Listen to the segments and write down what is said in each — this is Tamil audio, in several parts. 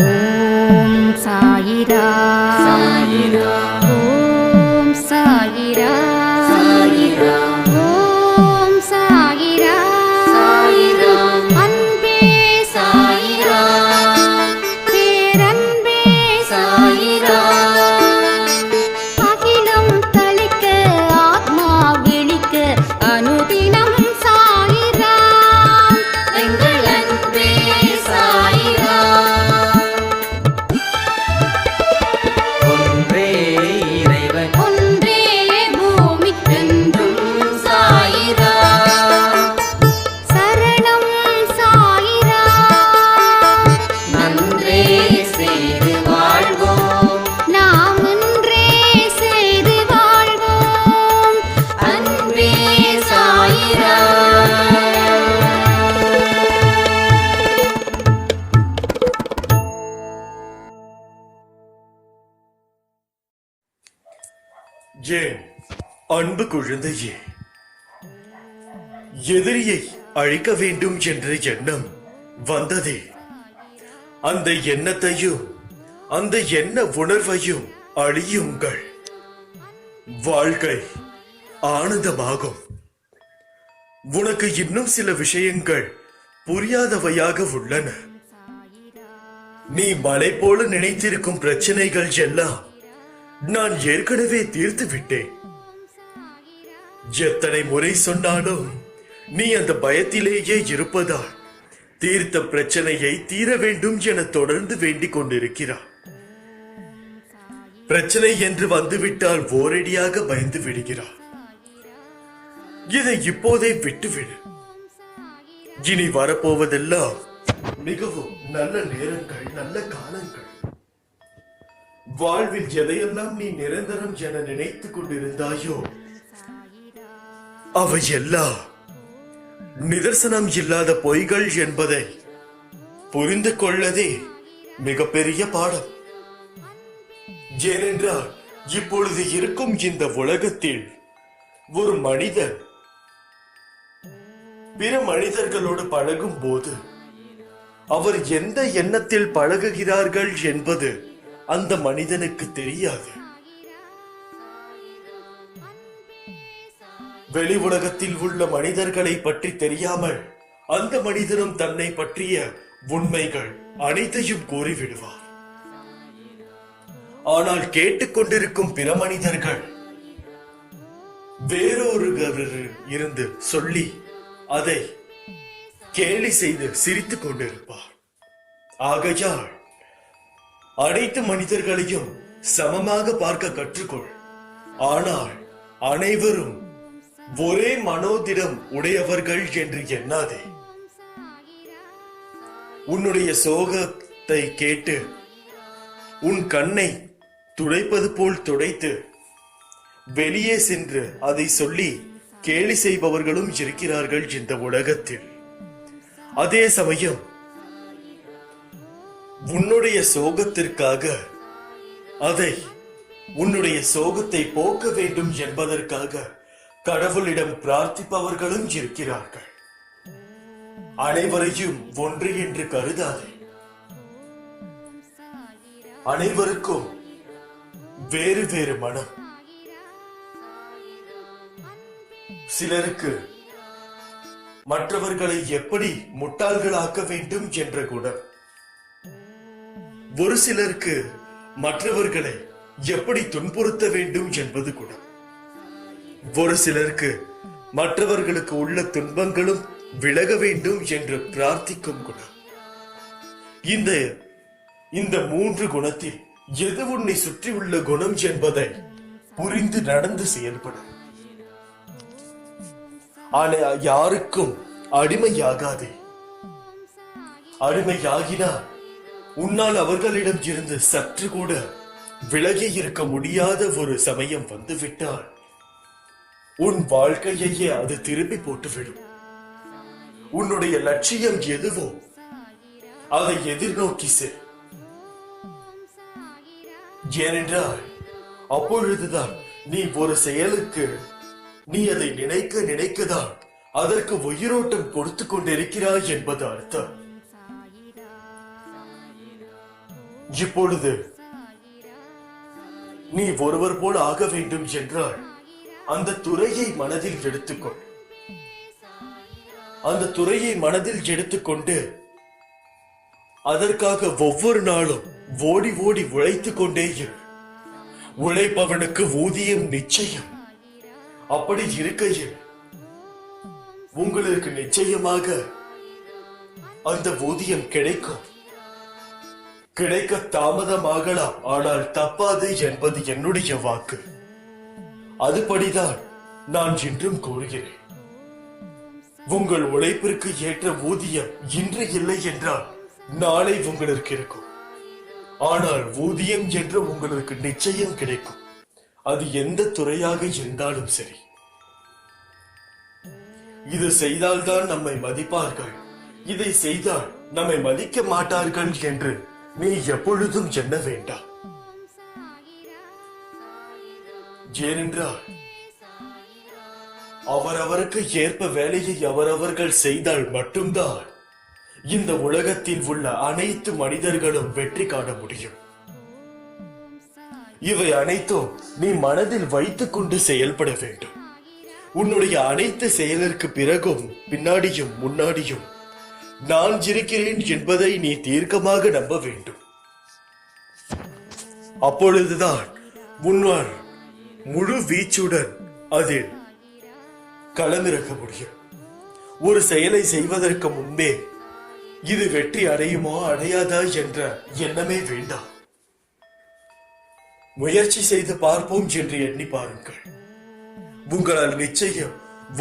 ஓம் சாயிரா சாயிரா ஓம் சாயிரா சாயிரா ஓம் சாயிரா சாயிரா அன்பே சாயிரா பேரன்பே சாயிரா அகிலம் தளிக்க ஆத்மா விழிக்க அனுதினம் சாயிரா எங்கள் அன்பே சாயிரா ஒன்றே இறைவன் ஒன்றே பூமிக்கென்றும் சாயிரா சரணம் சாயிரா நன்றே செய்து வாழ்வோம் நாம் ஒன்றே செய்து வாழ்வோம் அன்பே சாயிரா ஏன் அன்பு குழந்தையே, எதிரியை அழிக்க வேண்டும் என்ற எண்ணம் வந்ததே, அந்த எண்ணத்தையும் அந்த எண்ண உணர்வையும் அழியுங்கள். வாழ்க்கை ஆனந்தமாகும். உனக்கு இன்னும் சில விஷயங்கள் புரியாதவையாக உள்ளன. நீ மலை போல நினைத்திருக்கும் பிரச்சனைகள் எல்லாம் நான் ஏற்கனவே தீர்த்து விட்டேன். எத்தனை முறை சொன்னாலும் நீ அந்த பயத்திலேயே இருப்பதால் தீர்த்த பிரச்சனையை தீர வேண்டும் என தொடர்ந்து வேண்டிக் கொண்டிருக்கிறார். பிரச்சனை என்று வந்துவிட்டால் ஓரடியாக பயந்து விடுகிறார். இதை இப்போதே விட்டுவிடு. இனி வரப்போவதெல்லாம் மிகவும் நல்ல நேரங்கள், நல்ல காலங்கள். வாழ்வில் எதையெல்லாம் நீ நிரந்தரம் என நினைத்துக் கொண்டிருந்தாயோ அவையெல்லாம் நிதர்சனம் இல்லாத பொய்கள் என்பதை புரிந்து கொள்ளதே மிகப்பெரிய பாடம். ஏனென்றால் இப்பொழுது இருக்கும் இந்த உலகத்தில் ஒரு மனிதன் பிற மனிதர்களோடு பழகும் போது அவர் எந்த எண்ணத்தில் பழகுகிறார்கள் என்பது அந்த மனிதனுக்கு தெரியாது. வெளி உலகத்தில் உள்ள மனிதர்களை பற்றி தெரியாமல் அந்த மனிதனும் தன்னை பற்றிய உண்மைகள் அனைத்தையும் கூறிவிடுவார். ஆனால் கேட்டுக்கொண்டிருக்கும் பிற மனிதர்கள் வேறொருவர் இருந்து சொல்லி அதை கேலி செய்து சிரித்துக் கொண்டிருப்பார். ஆகையால் அனைத்து மனிதர்களையும் சமமாக பார்க்க கற்றுக்கொள். ஆனால் அனைவரும் ஒரே மனோதிடம் உடையவர்கள் என்று எண்ணாதே. உன்னுடைய சோகத்தை கேட்டு உன் கண்ணை துடைப்பது போல் துடைத்து வெளியே சென்று அதை சொல்லி கேலி செய்பவர்களும் இருக்கிறார்கள் இந்த உலகத்தில். அதே சமயம் உன்னுடைய சோகத்திற்காக அதை உன்னுடைய சோகத்தை போக்க வேண்டும் என்பதற்காக கடவுளிடம் பிரார்த்திப்பவர்களும் இருக்கிறார்கள். அனைவரையும் ஒன்று என்று கருதாதே. அனைவருக்கும் வேறு வேறு மனம். சிலருக்கு மற்றவர்களை எப்படி முட்டாள்களாக்க வேண்டும் என்ற குணம், ஒரு சிலருக்கு மற்றவர்களை எப்படி துன்புறுத்த வேண்டும் என்பது குணம், ஒரு சிலருக்கு மற்றவர்களுக்கு உள்ள துன்பங்களும் விலக வேண்டும் என்று பிரார்த்திக்கும் குணம். இந்த மூன்று குணத்தில் எது உன்னை சுற்றியுள்ள குணம் என்பதை புரிந்து நடந்து செயல்படும். ஆனால் யாருக்கும் அடிமையாகாதே. அடிமையாகினால் உன்னால் அவர்களிடம் இருந்து சற்று கூட விலகி இருக்க முடியாத ஒரு சமயம் வந்துவிட்டால் உன் வாழ்க்கையையே அது திருப்பி போட்டுவிடும். உன்னுடைய லட்சியம் எதுவோ அதை எதிர்நோக்கி செல். ஏனென்றால் அப்பொழுதுதான் நீ ஒரு செயலுக்கு நீ அதை நினைக்கதான் அதற்கு உயிரோட்டம் கொடுத்து கொண்டிருக்கிறாய் என்பது அர்த்தம். இப்பொழுது நீ ஒருவர் போல் ஆக வேண்டும் என்றால் அந்த துறையை மனதில் எடுத்துக்கொள். அந்த துறையை மனதில் எடுத்துக்கொண்டு அதற்காக ஒவ்வொரு நாளும் ஓடி ஓடி உழைத்துக் கொண்டே இரு. உழைப்பவனுக்கு ஊதியம் நிச்சயம். அப்படி இருக்கையில் உங்களுக்கு நிச்சயமாக அந்த ஊதியம் கிடைக்கும். கிடைக்க தாமதமாகலாம், ஆனால் தப்பாது என்பது என்னுடைய வாக்கு. அதுபடிதான் நான் இன்றும் கூறுகிறேன். உங்கள் உழைப்பிற்கு ஏற்ற ஊதியம் இன்று இல்லை என்றால் நாளை உங்களுக்கு இருக்கும். ஆனால் ஊதியம் என்று உங்களுக்கு நிச்சயம் கிடைக்கும். அது எந்த துறையாக இருந்தாலும் சரி. இது செய்தால்தான் நம்மை மதிப்பார்கள், இதை செய்தால் நம்மை மதிக்க மாட்டார்கள் என்று நீ எப்பொழுதும் எண்ண வேண்டாம். ஏனென்றால் அவரவருக்கு ஏற்ப வேலையை அவரவர்கள் செய்தால் மட்டும்தான் இந்த உலகத்தில் உள்ள அனைத்து மனிதர்களும் வெற்றி காண முடியும். இவை அனைத்தும் நீ மனதில் வைத்துக் கொண்டு செயல்பட வேண்டும். உன்னுடைய அனைத்து செயலிற்கு பிறகும் பின்னாடியும் முன்னாடியும் நான் இருக்கிறேன் என்பதை நீ தீர்க்கமாக நம்ப வேண்டும். அப்பொழுதுதான் உன்னால் முழு வீச்சுடன் அதில் களமிறக்க முடியும். ஒரு செயலை செய்வதற்கு முன்பே இது வெற்றி அடையுமா அடையாதா என்ற எண்ணமே வேண்டாம். முயற்சி செய்து பார்ப்போம் என்று எண்ணி பாருங்கள். உங்களால் நிச்சயம்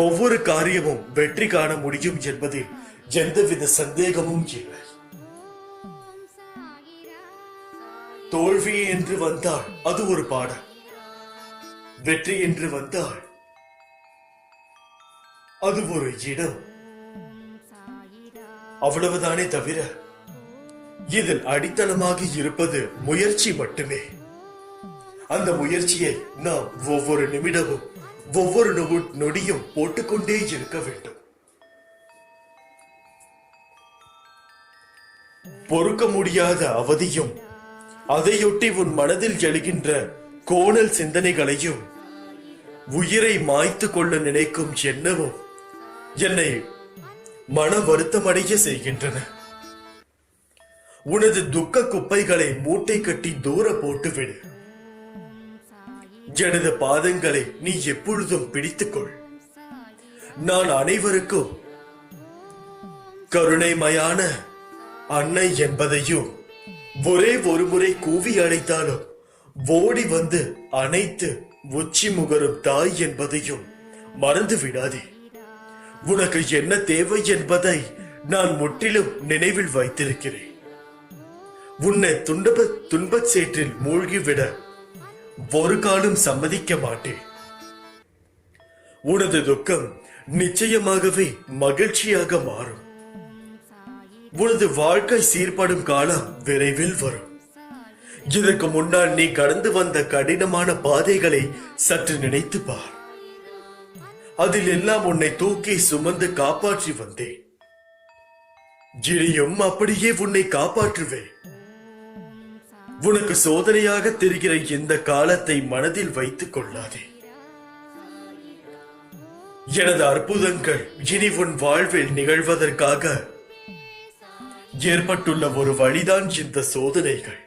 ஒவ்வொரு காரியமும் வெற்றி காண முடியும் என்பதில் எந்தவித சந்தேகமும் இல்லை. தோல்வி என்று வந்தால் அது ஒரு பாடம். வெற்றி என்று வந்தால் அது ஒரு இடம். அவ்வளவுதானே தவிர இதில் அடித்தளமாக இருப்பது முயற்சி மட்டுமே. அந்த முயற்சியை நாம் ஒவ்வொரு நிமிடமும் ஒவ்வொரு நொடியும் போட்டுக்கொண்டே இருக்க வேண்டும். பொறுக்க முடியாத அவதியும் அதையொட்டி உன் மனதில் எழுகின்ற கோணல் சிந்தனைகளையும் உயிரை மாய்த்து கொள்ள நினைக்கும் எண்ணமும் என்னை மன வருத்தமடைய செய்கின்றன. உனது துக்க குப்பைகளை மூட்டை கட்டி தூர போட்டுவிடு. எனது பாதங்களை நீ எப்பொழுதும் பிடித்துக்கொள். நான் அனைவருக்கும் கருணைமயான அன்னை என்பதையும் ஒரே ஒரு முறை கூவி அழைத்தாலும் ஓடி வந்து அனைத்து உச்சி முகரும் தாய் என்பதையும் மறந்து விடாதே. உனக்கு என்ன தேவை என்பதை நான் முற்றிலும் நினைவில் வைத்திருக்கிறேன். உன்னை துன்பச் சேற்றில் மூழ்கிவிட ஒரு காலம் சம்மதிக்க மாட்டேன். உனது துக்கம் நிச்சயமாகவே மகிழ்ச்சியாக மாறும். உனது வாழ்க்கை சீர்படும் காலம் விரைவில் வரும். இதற்கு முன்னால் நீ கடந்து வந்த கடினமான பாதைகளை சற்று நினைத்து பார். அதில் எல்லாம் உன்னை தூக்கி சுமந்து காப்பாற்றி வந்தேன். இனியும் அப்படியே உன்னை காப்பாற்றுவேன். உனக்கு சோதனையாக தெரிகிற இந்த காலத்தை மனதில் வைத்துக் கொள்ளாதே. எனது அற்புதங்கள் இனி உன் வாழ்வில் நிகழ்வதற்காக ஏற்பட்டுள்ள ஒரு வழிதான் இந்த சோதனைகள்.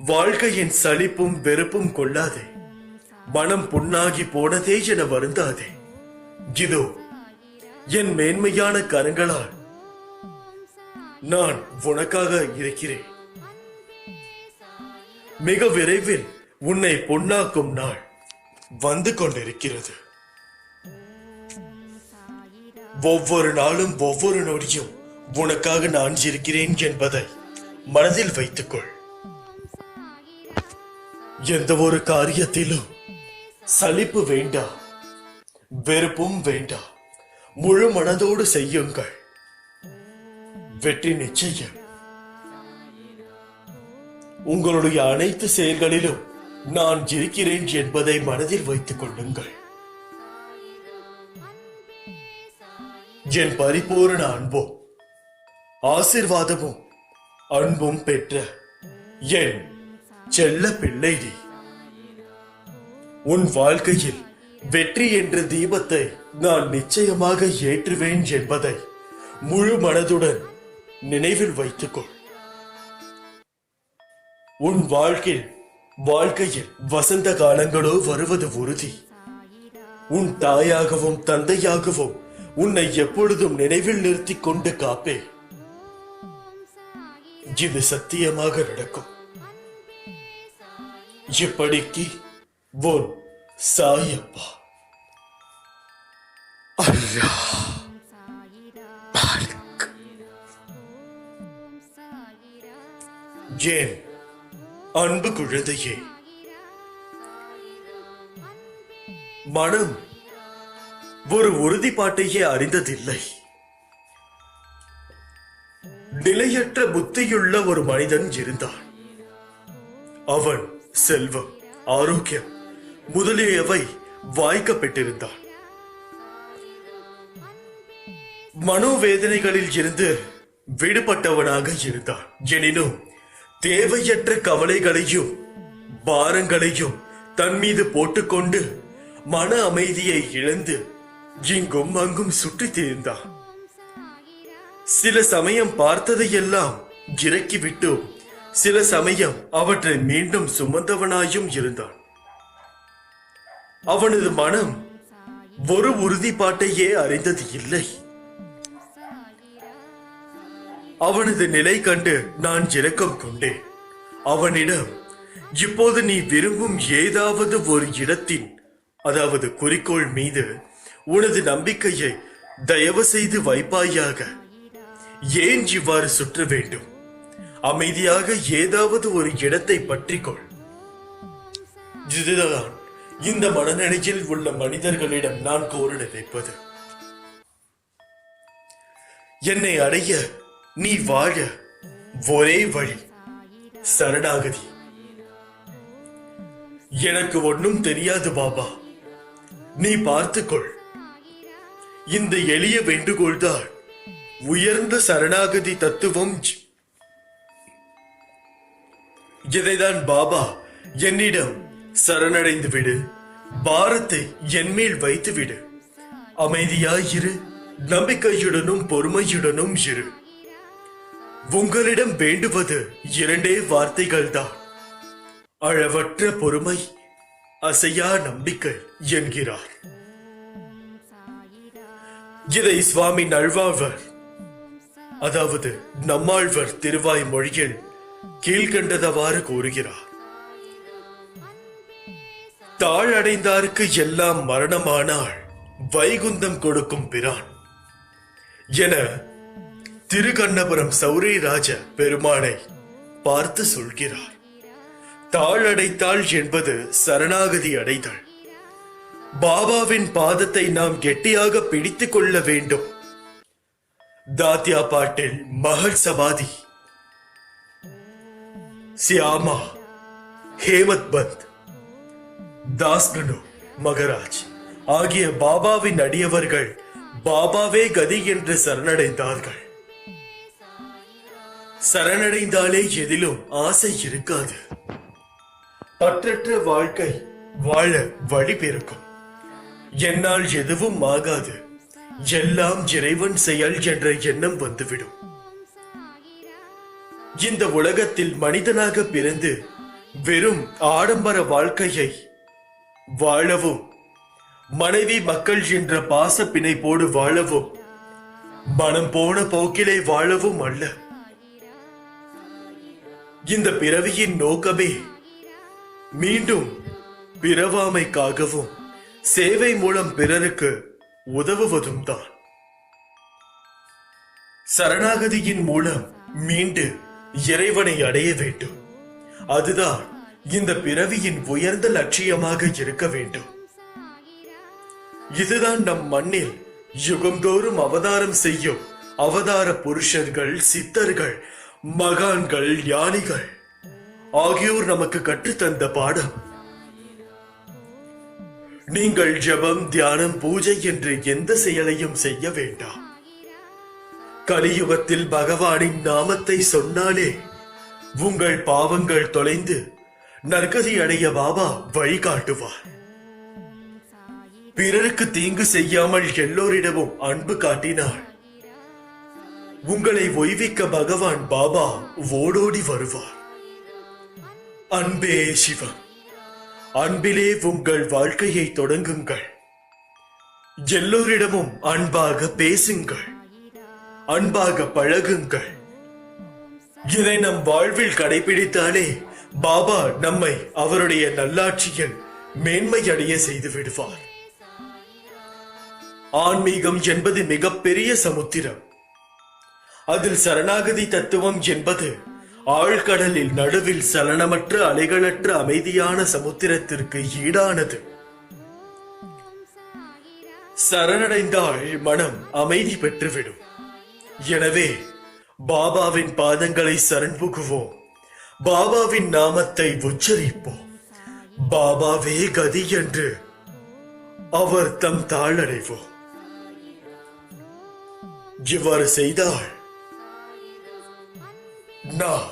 வாழ்க்கையின் சலிப்பும் வெறுப்பும் கொள்ளாதே. மனம் புண்ணாகி போனதே என வருந்தாதே. இதோ என் மேன்மையான கரங்களால் நான் உனக்காக இருக்கிறேன். மிக விரைவில் உன்னை பொன்னாக்கும் நாள் வந்து கொண்டிருக்கிறது. ஒவ்வொரு நாளும் ஒவ்வொரு நொடியும் உனக்காக நான் இருக்கிறேன் என்பதை மனதில் வைத்துக்கொள். எந்த ஒரு காரியத்திலும் சலிப்பு வேண்டாம், வெறுப்பும் வேண்டாம். முழு மனதோடு செய்யுங்கள். வெற்றி நிச்சயம். உங்களுடைய அனைத்து செயல்களிலும் நான் இருக்கிறேன் என்பதை மனதில் வைத்துக் கொள்ளுங்கள். என் பரிபூரண அன்பும் ஆசீர்வாதமும் அன்பும் பெற்ற என் செல்ல பிள்ளை நீ. உன் வாழ்க்கையில் வெற்றி என்ற தீபத்தை நான் நிச்சயமாக ஏற்றுவேன் என்பதை முழு மனதுடன் நினைவில் வைத்துக்கொள். உன் வாழ்க்கையில் வசந்த காலங்களோ வருவது உறுதி. உன் தாயாகவும் தந்தையாகவும் உன்னை எப்பொழுதும் நினைவில் நிறுத்திக் கொண்டு காப்பே. இது சத்தியமாக நடக்கும். இப்படிக்கு உன் சாயப்பா. அல்லா பாலக். ஏன் அன்பு குழந்தையே, மனம் ஒரு உறுதிப்பாட்டையே அறிந்ததில்லை. நிலையற்ற புத்தியுள்ள ஒரு மனிதன் இருந்தான். அவன் செல்வம், ஆரோக்கியம் முதலியவை வாய்க்கப்பட்டிருந்தான். மனோவேதனைகளில் இருந்து விடுபட்டவனாக இருந்தான். எனினும் தேவையற்ற கவலைகளையும் பாரங்களையும் தன் மீது போட்டுக்கொண்டு மன அமைதியை இழந்து இங்கும் அங்கும் சுற்றித் திரிந்தான். சில சமயம் பார்த்ததையெல்லாம் இறக்கிவிட்டு சில சமயம் அவற்றை மீண்டும் சுமந்தவனாயும் இருந்தான். அவனது மனம் ஒரு உறுதிப்பாட்டையே அறிந்தது இல்லை. அவனது நிலை கண்டு நான் இரக்கம் கொண்டேன். அவனிடம், இப்போது நீ விரும்பும் ஏதாவது ஒரு இடத்தின், அதாவது குறிக்கோள் மீது உனது நம்பிக்கையை தயவு செய்து வைப்பாயாக. ஏன் இவ்வாறு சுற்ற வேண்டும்? அமைதியாக ஏதாவது ஒரு இடத்தை பற்றிக்கொள். இதுதான் இந்த மனநிலையில் உள்ள மனிதர்களிடம் நான் கோர நினைப்பது. என்னை அடைய நீ வாழ ஒரே வழி சரணாகதி. எனக்கு ஒன்னும் தெரியாது பாபா, நீ பார்த்துக்கொள். இந்த எளிய வேண்டுகோள்தான் உயர்ந்த சரணாகதி தத்துவம். இதைதான் பாபா என்னிடம் சரணடைந்து விடு, பாரத்தை என் மேல் வைத்து விடு, அமைதியாயிரு, நம்பிக்கையுடனும் பொறுமையுடனும் இரு. உங்களிடம் வேண்டுவது இரண்டே வார்த்தைகள் தான், அளவற்ற பொறுமை, அசையா நம்பிக்கை என்கிறார். இதை சுவாமி நல்வாழ்வர், அதாவது நம்மாழ்வர் திருவாய் மொழியில் கீழ்கண்டதவாறு கூறுகிறார். தாழடைந்தாருக்கு எல்லாம் மரணமானால் வைகுந்தம் கொடுக்கும் பிரான் என திருக்கண்ணபுரம் சௌரி ராஜ பெருமானை பார்த்து சொல்கிறார். தாழடைத்தாள் என்பது சரணாகதி அடைதல். பாபாவின் பாதத்தை நாம் கெட்டியாக பிடித்துக் கொள்ள வேண்டும். தாத்யா பாட்டில் மகள் சமாதி, சியாமா, ஹேமத் பந்த், தாஸ்கனு மகராஜ் ஆகிய பாபாவின் அடியவர்கள் பாபாவே கதி என்று சரணடைந்தார்கள். சரணடைந்தாலே எதிலும் ஆசை இருக்காது. பற்றற்ற வாழ்க்கை வாழ வழி பிறக்கும். என்னால் எதுவும் ஆகாது, எல்லாம் இறைவன் செயல் என்ற எண்ணம் வந்துவிடும். இந்த உலகத்தில் மனிதனாக பிறந்து வெறும் ஆடம்பர வாழ்க்கையை வாழவும், மனைவி மக்கள் என்ற பாச பிணைப்போடு வாழவும், மனம் போன போக்கிலே வாழவும் அல்ல. இந்த பிறவியின் நோக்கமே மீண்டும் பிறவாமைக்காகவும் சேவை மூலம் பிறருக்கு உதவுவதும் தான். சரணாகதியின் மூலம் மீண்டு இறைவனை அடைய வேண்டும். அதுதான் இந்த பிறவியின் உயர்ந்த லட்சியமாக இருக்க வேண்டும். இதுதான் நம் மண்ணில் யுகந்தோறும் அவதாரம் செய்யும் அவதார புருஷர்கள், சித்தர்கள், மகான்கள், ஞானிகள் ஆகியோர் நமக்கு கற்றுத்தந்த பாடம். நீங்கள் ஜபம், தியானம், பூஜை என்று எந்த செயலையும் செய்ய வேண்டாம். கலியுகத்தில் பகவானின் நாமத்தை சொன்னாலே உங்கள் பாவங்கள் தொலைந்து நற்கதி அடைய பாபா வழிகாட்டுவார். பிறருக்கு தீங்கு செய்யாமல் எல்லோரிடமும் அன்பு காட்டினார் உங்களை ஓய்விக்க பகவான் பாபா ஓடோடி வருவார். அன்பே சிவம். அன்பிலே உங்கள் வாழ்க்கையை தொடங்குங்கள். எல்லோரிடமும் அன்பாக பேசுங்கள், அன்பாக பழகுங்கள். இதை நம் வாழ்வில் கடைபிடித்தாலே பாபா நம்மை அவருடைய நல்லாட்சியில் மேன்மை அடைய செய்து விடுவார். ஆன்மீகம் என்பது மிகப்பெரிய சமுத்திரம். அதில் சரணாகதி தத்துவம் என்பது ஆழ்கடலில் நடுவில் சலனமற்ற அலைகளற்ற அமைதியான சமுத்திரத்திற்கு ஈடானது. சரணடைந்தால் மனம் அமைதி பெற்றுவிடும். எனவே பாபாவின் பாதங்களை சரண் புகுவோம். பாபாவின் நாமத்தை உச்சரிப்போம். பாபாவே கதி என்று அவர் தம் தாழடைவோம். இவ்வாறு செய்தால் நான்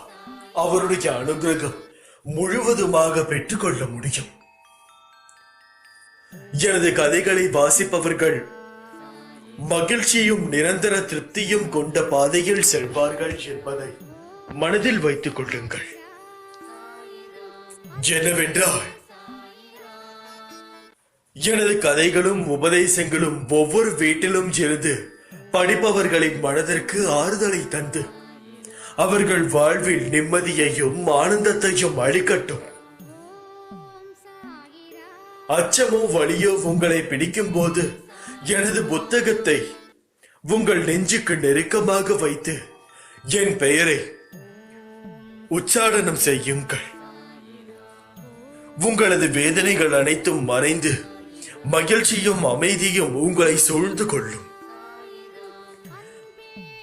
அவருடைய அனுகிரகம் முழுவதுமாக பெற்றுக்கொள்ள முடியும். எனது கதைகளை வாசிப்பவர்கள் மகிழ்ச்சியும் நிரந்தர திருப்தியும் கொண்ட பாதையில் செல்வார்கள் என்பதை மனதில் வைத்துக் கொள்ளுங்கள். என்னவென்றால் எனது கதைகளும் உபதேசங்களும் ஒவ்வொரு வீட்டிலும் இருந்து படிப்பவர்களின் மனதிற்கு ஆறுதலை தந்து அவர்கள் வாழ்வில் நிம்மதியையும் ஆனந்தத்தையும் அளிக்கட்டும். அச்சமோ வலியோ உங்களை பிடிக்கும் போது எனது புத்தகத்தை உங்கள் நெஞ்சுக்கு நெருக்கமாக வைத்து என் பெயரை உச்சாரணம் செய்யுங்கள். உங்களது வேதனைகள் அனைத்தும் மறைந்து மகிழ்ச்சியும் அமைதியும் உங்களை சூழ்ந்து கொள்ளும்.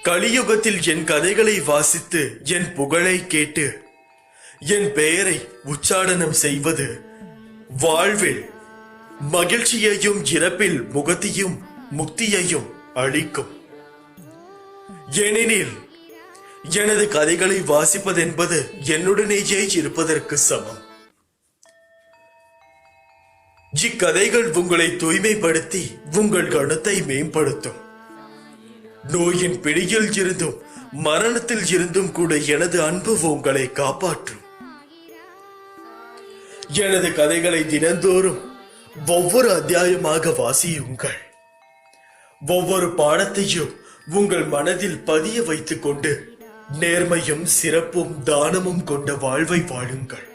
கலியுகத்தில் என் கதைகளை வாசித்து என் புகழை கேட்டு என் பெயரை உச்சாரணம் செய்வது வாழ்வில் மகிழ்ச்சியையும் இறப்பில் முகத்தையும் முக்தியையும் அளிக்கும். ஏனெனில் எனது கதைகளை வாசிப்பதென்பது என்னுடனேயே இருப்பதற்கு சமம். இக்கதைகள் உங்களை தூய்மைப்படுத்தி உங்கள் கணத்தை மேம்படுத்தும். நோயின் பிடியில் இருந்தும் மரணத்தில் இருந்தும் கூட எனது அன்பு உங்களை காப்பாற்றும். எனது கதைகளை தினந்தோறும் ஒவ்வொரு அத்தியாயமாக வாசியுங்கள். ஒவ்வொரு பாடத்தையும் உங்கள் மனதில் பதிய வைத்துக் கொண்டு நேர்மையும் சிறப்பும் தானமும் கொண்ட வாழ்வை வாழுங்கள்.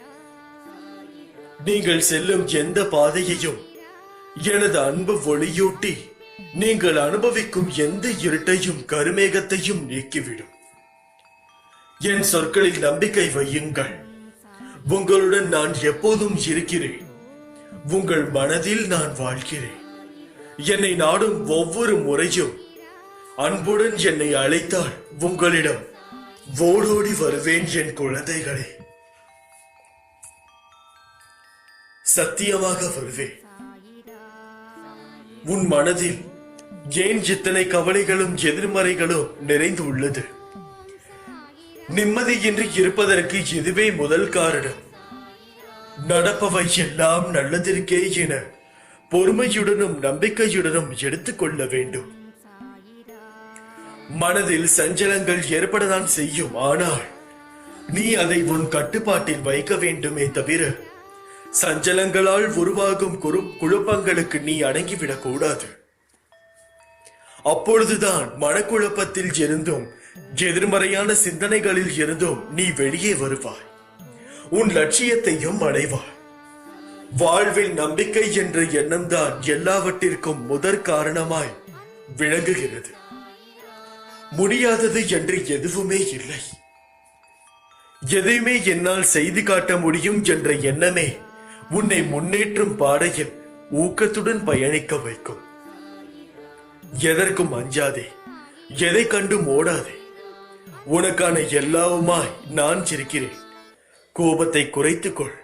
நீங்கள் செல்லும் எந்த பாதையையும் எனது அன்பு ஒளியூட்டி நீங்கள் அனுபவிக்கும் எந்த இருட்டையும் கருமேகத்தையும் நீக்கிவிடும். என் சொற்களில் நம்பிக்கை வையுங்கள். உங்களுடன் நான் எப்போதும் இருக்கிறேன். உங்கள் மனதில் நான் வாழ்கிறேன். என்னை நாடும் ஒவ்வொரு முறையும் அன்புடன் என்னை அழைத்தால் உங்களிடம் ஓடோடி வருவேன். என் குழந்தைகளே, சத்தியமாக வருவேன். உன் மனதில் ஏன் இத்தனை கவலைகளும் எதிர்மறைகளும் நிறைந்து உள்ளது? நிம்மதியின்றி இருப்பதற்கு இதுவே முதல் காரணம். நடப்பவை எல்லாம் நல்லதற்கே என பொறுமையுடனும் நம்பிக்கையுடனும் எடுத்துக்கொள்ள வேண்டும். மனதில் சஞ்சலங்கள் ஏற்படத்தான் செய்யும். ஆனால் நீ அதை உன் கட்டுப்பாட்டில் வைக்க வேண்டுமே தவிர சஞ்சலங்களால் உருவாகும் குழப்பங்களுக்கு நீ அடங்கிவிடக் கூடாது. அப்பொழுதுதான் மனக்குழப்பத்தில் இருந்தும் எதிர்மறையான சிந்தனைகளில் இருந்தும் நீ வெளியே வருவாய். உன் லட்சியத்தையும் அடைவாய். வாழ்வில் நம்பிக்கை என்ற எண்ணம்தான் எல்லாவற்றிற்கும் முதற் காரணமாய் விளங்குகிறது. முடியாதது என்று எதுவுமே இல்லை. எதையுமே என்னால் செய்து காட்ட முடியும் என்ற எண்ணமே உன்னை முன்னேற்றும் பாதையில் ஊக்கத்துடன் பயணிக்க வைக்கும். எதற்கும் அஞ்சாதே, எதை கண்டும் ஓடாதே. உனக்கான எல்லாவுமாய் நான் இருக்கிறேன். கோபத்தை குறைத்துக்கொள்,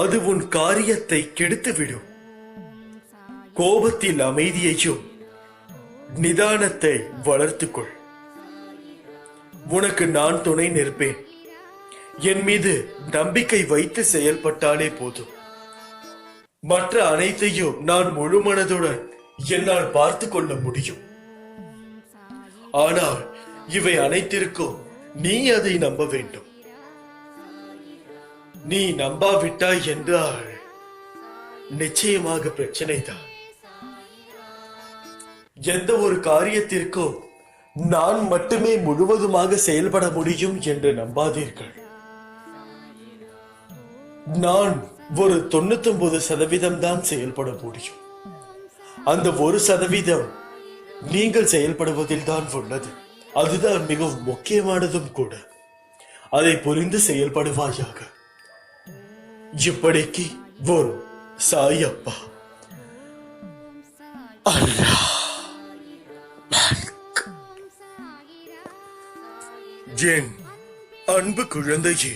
அது உன் காரியத்தை கெடுத்துவிடும். கோபத்தில் அமைதியையும் நிதானத்தை வளர்த்துக்கொள். உனக்கு நான் துணை நிற்பேன். என் மீது நம்பிக்கை வைத்து செயல்பட்டாலே போதும். மற்ற அனைத்தையும் நான் முழு மனதுடன் என்னால் பார்த்து கொள்ள முடியும். ஆனால் இவை அனைத்திற்கும் நீ அதை நம்ப வேண்டும். நீ நம்பாவிட்டாய் என்றால் நிச்சயமாக பிரச்சனைதான். எந்த ஒரு காரியத்திற்கும் நான் மட்டுமே முழுவதுமாக செயல்பட முடியும் என்று நம்பாதீர்கள். நான் ஒரு 99% தான் செயல்பட முடியும். அந்த 1% நீங்கள் செயல்படுவதில் தான் உள்ளது. அதுதான் மிகவும் முக்கியமானதும் கூட. அதை புரிந்து செயல்படுவாயாக. இப்படிக்கு ஒரு சாயப்பா. அல்லாஹ். என் அன்பு குழந்தையே,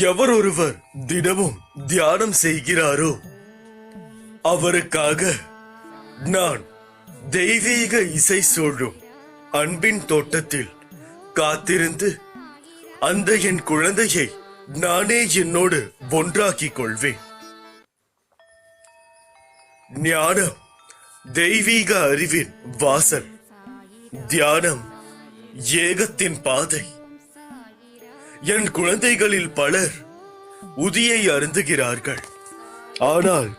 எவர் ஒருவர் தினமும் தியானம் செய்கிறாரோ அவருக்காக நான் தெய்வீக இசை சூழும் அன்பின் தோட்டத்தில் காத்திருந்து அந்த என் குழந்தையை நானே என்னோடு ஒன்றாக்கிக் கொள்வேன். ஞானம் தெய்வீக அறிவின் வாசல், தியானம் ஏகத்தின் பாதை. என் குழந்தைகளில் பலர் உதியை அருந்துகிறார்கள். ஆனால்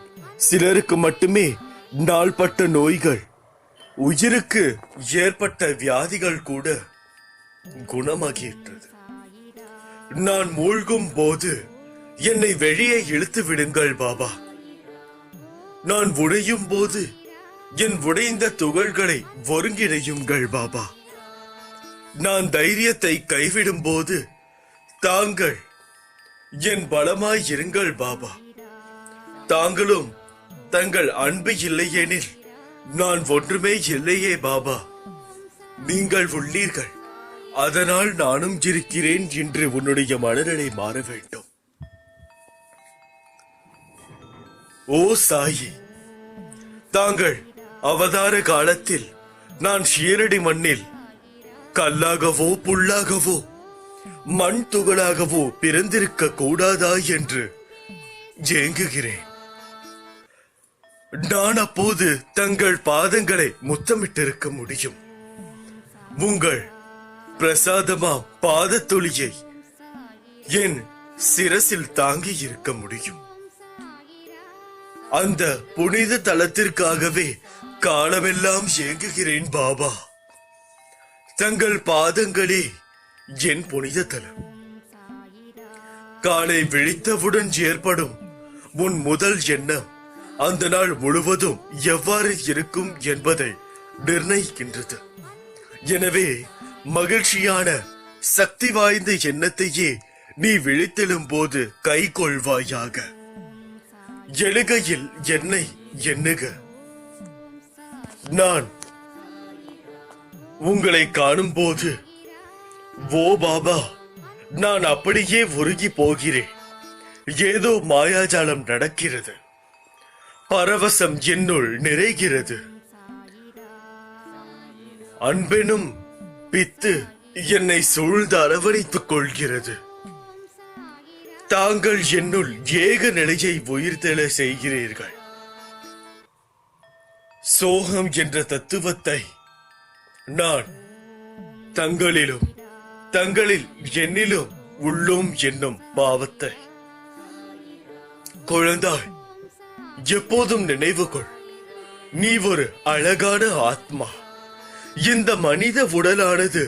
சிலருக்கு மட்டுமே நாள்பட்ட நோய்கள், உயிருக்கு ஏற்பட்ட வியாதிகள் கூட குணமாகிவிட்டது. நான் மூழ்கும் போது என்னை வெளியே இழுத்து விடுங்கள் பாபா. நான் உடையும் போது என் உடைந்த துகள்களை ஒருங்கிணையுங்கள் பாபா. நான் தைரியத்தை கைவிடும் போது தாங்கள் என் பலமாய் இருங்கள் பாபா. தாங்களும் தங்கள் அன்பு இல்லையெனில் நான் ஒன்றுமே இல்லையே பாபா. நீங்கள் உள்ளீர்கள், அதனால் நானும் இருக்கிறேன் என்று உன்னுடைய மனநிலை மாற வேண்டும். ஓ சாயி, தாங்கள் அவதார காலத்தில் நான் ஷீரடி மண்ணில் கல்லாகவோ புல்லாகவோ மண் துகளாகவோ பிறந்திருக்க கூடாதா என்று ஏங்குகிறேன். நான் அப்போது தங்கள் பாதங்களை முத்தமிட்டிருக்க முடியும். உங்கள் பிரசாதமாம் பாதத்துளியை என் சிரசில் தாங்கி இருக்க முடியும். அந்த புனித தலத்திற்காகவே காலமெல்லாம் ஏங்குகிறேன் பாபா. தங்கள் பாதங்களே என் புனித தலம். காலை விழித்தவுடன் ஏற்படும் உன் முதல் எண்ணம் அந்த நாள் முழுவதும் எவ்வாறு இருக்கும் என்பதை நிர்ணயிக்கின்றது. எனவே மகிழ்ச்சியான சக்தி வாய்ந்த எண்ணத்தையே நீ விழித்தெழும் போது கை கொள்வாயாக. எழுகையில் என்னை எண்ணுக. நான் உங்களை காணும் போது ஓ பாபா, நான் அப்படியே உருகி போகிறேன். ஏதோ மாயாஜாலம் நடக்கிறது. பரவசம் என்னுள் நிறைகிறது. அன்பெனும் பித்து என்னை சூழ்ந்து அரவணைத்துக் கொள்கிறது. தாங்கள் என்னுள் ஏக நிலையை உயிர்த்தெழ செய்கிறீர்கள். சோகம் என்ற தத்துவத்தை நான் தங்களிலும் தங்களில் என்னிலும் உள்ளோம் என்னும் பாவத்தை குழந்தாய் எப்போதும் நினைவு கொள். நீ ஒரு அழகான ஆத்மா. இந்த மனித உடலானது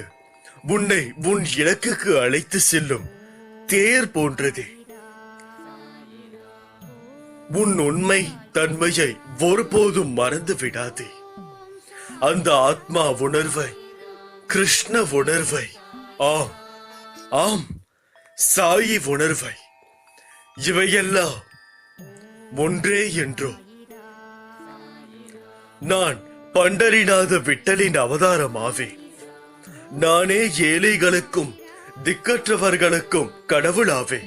உன்னை உன் இலக்குக்கு அழைத்து செல்லும் தேர் போன்றதே. உன் உண்மை தன்மையை ஒருபோதும் மறந்து விடாதே. அந்த ஆத்மா உணர்வை, கிருஷ்ண உணர்வை, ஆம் ஆம் சாயி உணர்வை, இவையெல்லாம் ஒன்றே என்றோ. நான் பண்டரிநாத விட்டலின் அவதாரமாவேன். நானே ஏழைகளுக்கும் திக்கற்றவர்களுக்கும் கடவுளாவே.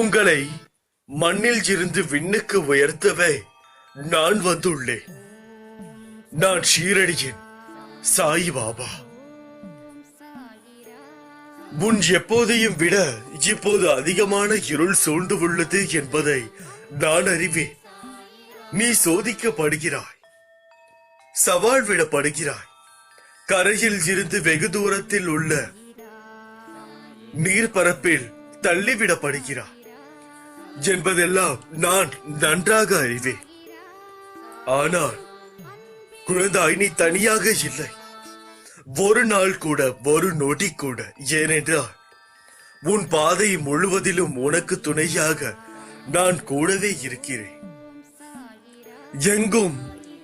உங்களை மண்ணில் இருந்து விண்ணுக்கு உயர்த்தவே நான் வந்துள்ளேன். நான் ஷீரடியின் சாய் பாபா. முன் எப்போதையும் விட இப்போது அதிகமான இருள் சூழ்ந்து உள்ளது என்பதை நான் அறிவேன். நீ சோதிக்கப்படுகிறாய், சவால் விடப்படுகிறாய். கரையில் இருந்து வெகு தூரத்தில் உள்ள நீர்பரப்பில் தள்ளிவிடப்படுகிறாய் என்பதெல்லாம் நான் நன்றாக அறிவேன். ஆனால் குழந்தாய், நீ தனியாக இல்லை. ஒரு நாள் கூட, ஒரு நொடி கூட. ஏனென்றால் உன் பாதை முழுவதிலும் உனக்கு துணையாக நான் கூடவே இருக்கிறேன். எங்கும்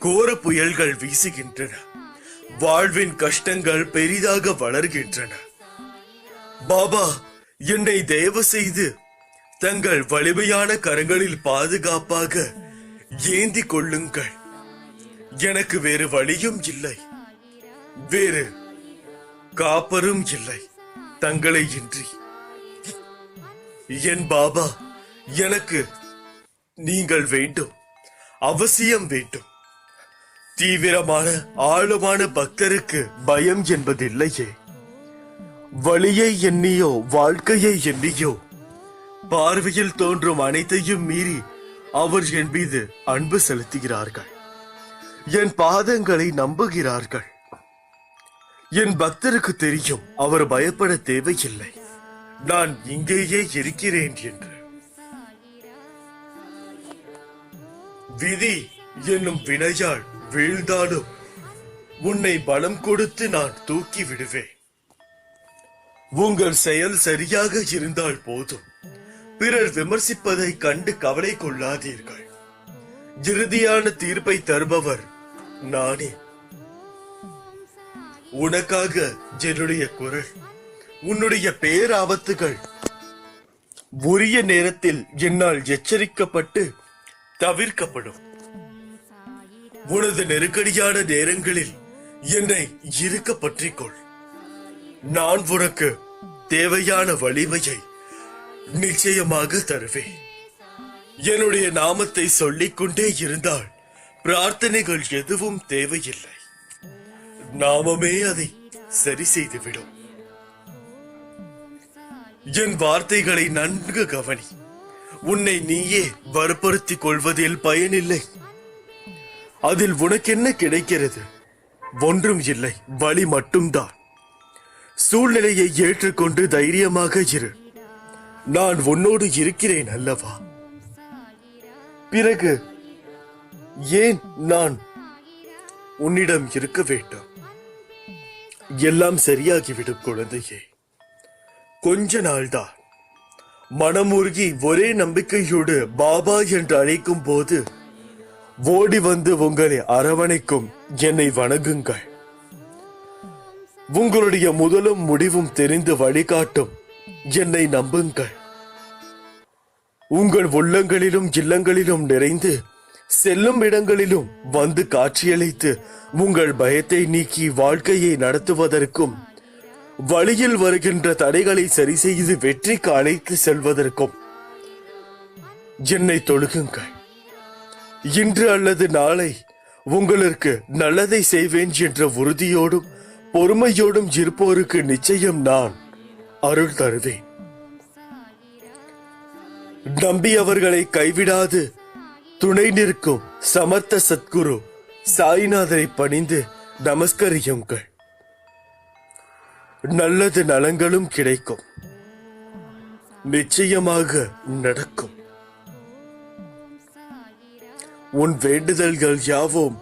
கோர புயல்கள் வீசுகின்றன. வாழ்வின் கஷ்டங்கள் பெரிதாக வளர்கின்றன. பாபா, என்னை தயவு செய்து தங்கள் வலிமையான கரங்களில் பாதுகாப்பாக ஏந்தி கொள்ளுங்கள். எனக்கு வேறு வழியும் இல்லை, வேறு காப்பரும் இல்லை தங்களை இன்றி. என் பாபா, எனக்கு நீங்கள் வேண்டும், அவசியம் வேண்டும். தீவிரமான ஆழமான பக்தருக்கு பயம் என்பதில்லையே. வழியை எண்ணியோ வாழ்க்கையை எண்ணியோ பார்வையில் தோன்றும் அனைத்தையும் மீறி அவர் என் மீது அன்பு செலுத்துகிறார்கள். என் பாதங்களை நம்புகிறார்கள். என் பக்தருக்கு தெரியும், அவர் பயப்பட தேவையில்லை, நான் இங்கேயே இருக்கிறேன் என்று. விதி என்னும் வினையால் வீழ்ந்தாலும் உன்னை பலம் கொடுத்து நான் தூக்கி விடுவேன். உங்கள் செயல் சரியாக இருந்தால் போதும். பிறர் விமர்சிப்பதை கண்டு கவலை கொள்ளாதீர்கள். இறுதியான தீர்ப்பை தருபவர் நானே. உனக்காக என்னுடைய குரல், உன்னுடைய பேராபத்துகள் உரிய நேரத்தில் என்னால் எச்சரிக்கப்பட்டு தவிர்க்கப்படும். உனது நெருக்கடியான நேரங்களில் என்னை இருக்க பற்றிக்கொள். நான் உனக்கு தேவையான வலிமையை நிச்சயமாக தருவேன். என்னுடைய நாமத்தை சொல்லிக் கொண்டே இருந்தால் பிரார்த்தனைகள் எதுவும் தேவையில்லை. நாமமே அதை சரி செய்துவிடும். என் வார்த்தைகளை நன்கு கவனி. உன்னை நீயே வற்புறுத்திக் கொள்வதில் பயனில்லை. அதில் உனக்கென்ன கிடைக்கிறது? ஒன்றும் இல்லை, வலி மட்டும்தான். சூழ்நிலையை ஏற்றுக்கொண்டு தைரியமாக இரு. நான் உன்னோடு இருக்கிறேன் அல்லவா? பிறகு ஏன் நான் உன்னிடம் இருக்க வேண்டும்? எல்லாம் சரியாகிவிடும் குழந்தையே. கொஞ்ச நாள்தான். மனமுருகி ஒரே நம்பிக்கையோடு பாபா என்று அழைக்கும் போது ஓடி வந்து உங்களை அரவணைக்கும் என்னை வணங்குங்கள். உங்களுடைய முதலும் முடிவும் தெரிந்து வழிகாட்டும் என்னை நம்புங்கள். உங்கள் உள்ளங்களிலும் இல்லங்களிலும் நிறைந்து செல்லும் இடங்களிலும் வந்து காட்சியளித்து உங்கள் பயத்தை நீக்கி வாழ்க்கையை நடத்துவதற்கும் வழியில் வருகின்ற தடைகளை சரி செய்து வெற்றிக்கு அழைத்து செல்வதற்கும் என்னை தொழுகுங்கள். இன்று அல்லது நாளை உங்களுக்கு நல்லதை செய்வேன் என்ற உறுதியோடும் பொறுமையோடும் இருப்போருக்கு நிச்சயம் நான் அருள் தருவேன். நம்பியவர்களை கைவிடாது துணை நிற்கும் சமர்த்த சத்குரு சாய்நாதரை பணிந்து நமஸ்கரியுங்கள். நல்லது நலங்களும் கிடைக்கும், நிச்சயமாக நடக்கும். உன் வேண்டுதல்கள் யாவும்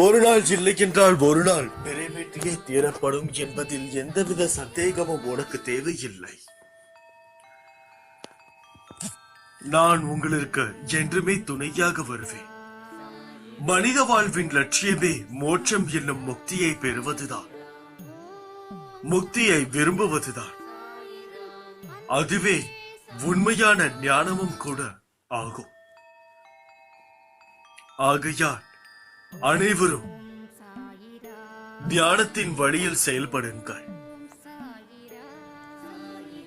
ஒரு நாள் இல்லை என்றால் ஒரு நாள் நிறைவேற்றியே தீரப்படும் என்பதில் எந்தவித சந்தேகமும் உனக்கு தேவையில்லை. நான் உங்களுக்கு என்றுமே துணையாக வருவேன். மனித வாழ்வின் லட்சியமே மோட்சம் என்னும் முக்தியை பெறுவதுதான், முக்தியை விரும்புவதுதான். அதுவே உண்மையான ஞானமும் கூட ஆகும். ஆகையால் அனைவரும் தியானத்தின் வழியில் செயல்படுங்கள்.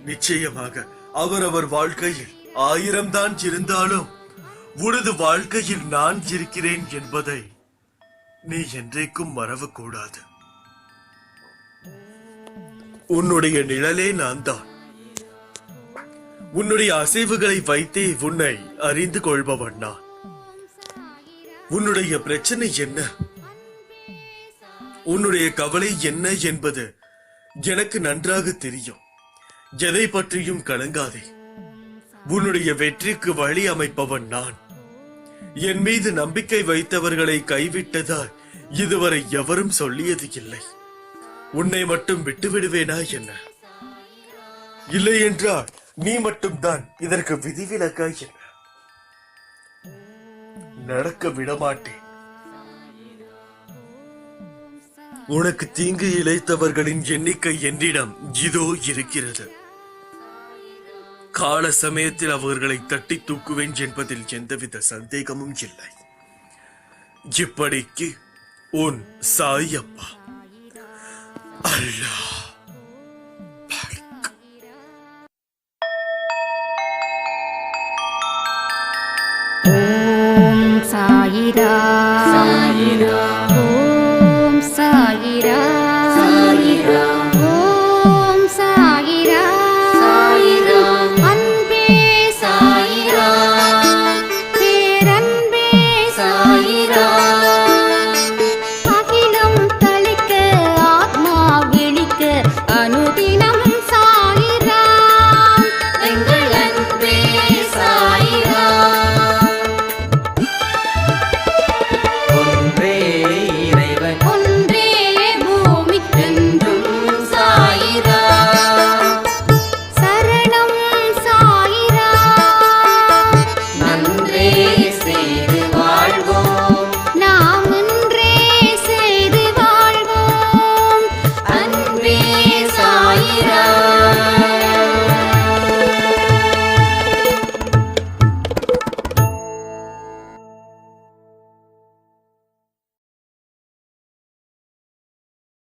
நிச்சயமாக அவரவர் வாழ்க்கையில் 1000 தான் இருந்தாலும் உனது வாழ்க்கையில் நான் இருக்கிறேன் என்பதை நீ என்றைக்கும் மறவக்கூடாது. உன்னுடைய நிழலே நான் தான். உன்னுடைய அசைவுகளை வைத்தே உன்னை அறிந்து கொள்பவன் நான். உன்னுடைய பிரச்சனை என்ன, உன்னுடைய கவலை என்ன என்பது எனக்கு நன்றாக தெரியும். எதை பற்றியும் கலங்காதே. உன்னுடைய வெற்றிக்கு வழி அமைப்பவன் நான். என் மீது நம்பிக்கை வைத்தவர்களை கைவிட்டதால் இதுவரை எவரும் சொல்லியது இல்லை. உன்னை மட்டும் விட்டுவிடுவேனா என்ன? இல்லை என்றால் நீ மட்டும்தான் இதற்கு விதிவிலக்கா என்ன? நடக்க விடமாட்டேன். உனக்கு தீங்கு இழைத்தவர்களின் எண்ணிக்கை என்னிடம் இதோ இருக்கிறது. கால சமயத்தில் அவர்களை தட்டி தூக்குவேன் என்பதில் எந்தவித சந்தேகமும் இல்லை. இப்படிக்கு உன் சாயப்பா அல்லாஹ். ஓம் சாயிரா சாயிரா ஓம் சாயிரா சாயிரா